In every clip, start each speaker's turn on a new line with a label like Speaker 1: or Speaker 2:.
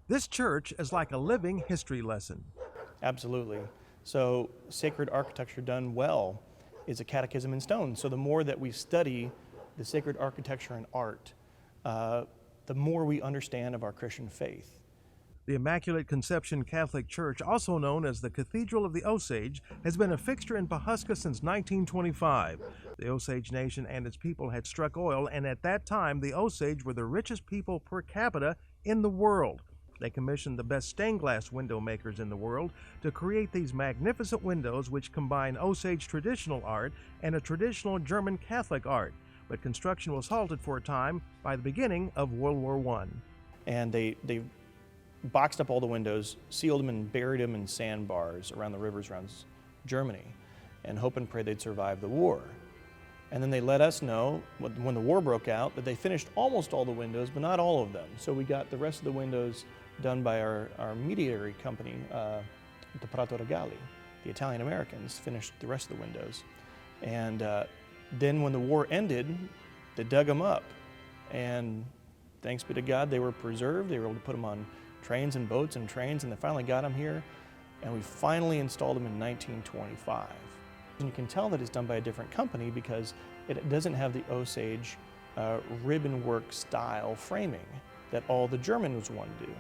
Speaker 1: This church is like a living history lesson.
Speaker 2: Absolutely. So sacred architecture done well is a catechism in stone. So the more that we study the sacred architecture and art, the more we understand of our Christian faith.
Speaker 1: The Immaculate Conception Catholic Church, also known as the Cathedral of the Osage, has been a fixture in Pawhuska since 1925. The Osage Nation and its people had struck oil, and at that time the Osage were the richest people per capita in the world. They commissioned the best stained glass window makers in the world to create these magnificent windows which combine Osage traditional art and a traditional German Catholic art. But construction was halted for a time by the beginning of World War I.
Speaker 2: And they boxed up all the windows, sealed them and buried them in sandbars around the rivers around Germany, and hope and pray they'd survive the war. And then they let us know when the war broke out that they finished almost all the windows, but not all of them. So we got the rest of the windows done by our mediatory company, the Prato Regali. The Italian Americans finished the rest of the windows. And then when the war ended, they dug them up. And thanks be to God, they were preserved. They were able to put them on trains and boats and trains, and they finally got them here. And we finally installed them in 1925. And you can tell that it's done by a different company because it doesn't have the Osage ribbon work style framing that all the Germans want to do.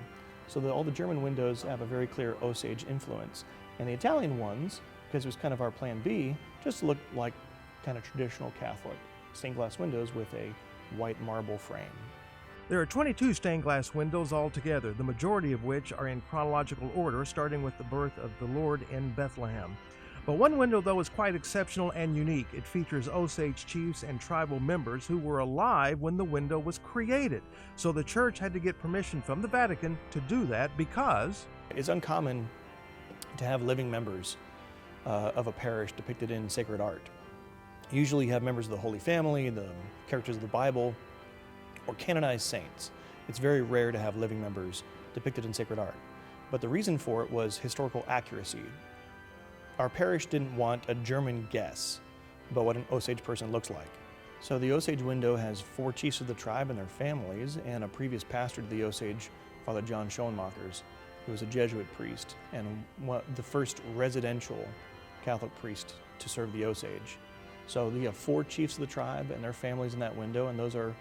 Speaker 2: So that all the German windows have a very clear Osage influence. And the Italian ones, because it was kind of our plan B, just look like kind of traditional Catholic stained glass windows with a white marble frame.
Speaker 1: There are 22 stained glass windows altogether, the majority of which are in chronological order, starting with the birth of the Lord in Bethlehem. But one window, though, is quite exceptional and unique. It features Osage chiefs and tribal members who were alive when the window was created. So the church had to get permission from the Vatican to do that because
Speaker 2: it's uncommon to have living members of a parish depicted in sacred art. Usually you have members of the Holy Family, the characters of the Bible, or canonized saints. It's very rare to have living members depicted in sacred art. But the reason for it was historical accuracy. Our parish didn't want a German guess about what an Osage person looks like. So the Osage window has 4 chiefs of the tribe and their families, and a previous pastor to the Osage, Father John Schoenmakers, who was a Jesuit priest and the first residential Catholic priest to serve the Osage. So we have 4 chiefs of the tribe and their families in that window, and those are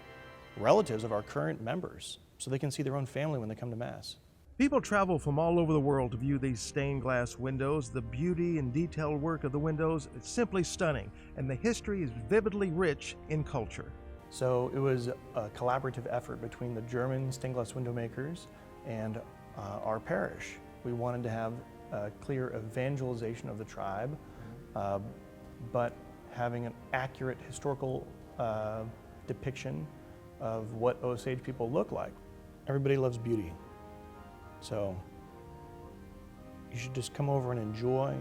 Speaker 2: relatives of our current members, so they can see their own family when they come to Mass.
Speaker 1: people travel from all over the world to view these stained glass windows. The beauty and detailed work of the windows is simply stunning, and the history is vividly rich in culture.
Speaker 2: So it was a collaborative effort between the German stained glass window makers and our parish. We wanted to have a clear evangelization of the tribe, but having an accurate historical depiction of what Osage people look like. Everybody loves beauty. So you should just come over and enjoy,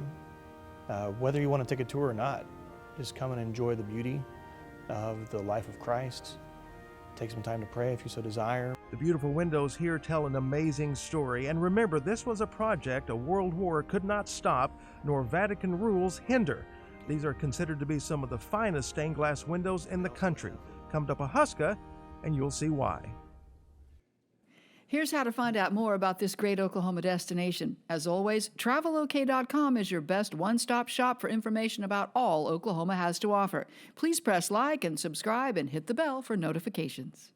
Speaker 2: whether you want to take a tour or not, just come and enjoy the beauty of the life of Christ. Take some time to pray if you so desire.
Speaker 1: The beautiful windows here tell an amazing story. And remember, this was a project a world war could not stop, nor Vatican rules hinder. These are considered to be some of the finest stained glass windows in the country. Come to Pawhuska and you'll see why.
Speaker 3: Here's how to find out more about this great Oklahoma destination. As always, travelok.com is your best one-stop shop for information about all Oklahoma has to offer. Please press like and subscribe and hit the bell for notifications.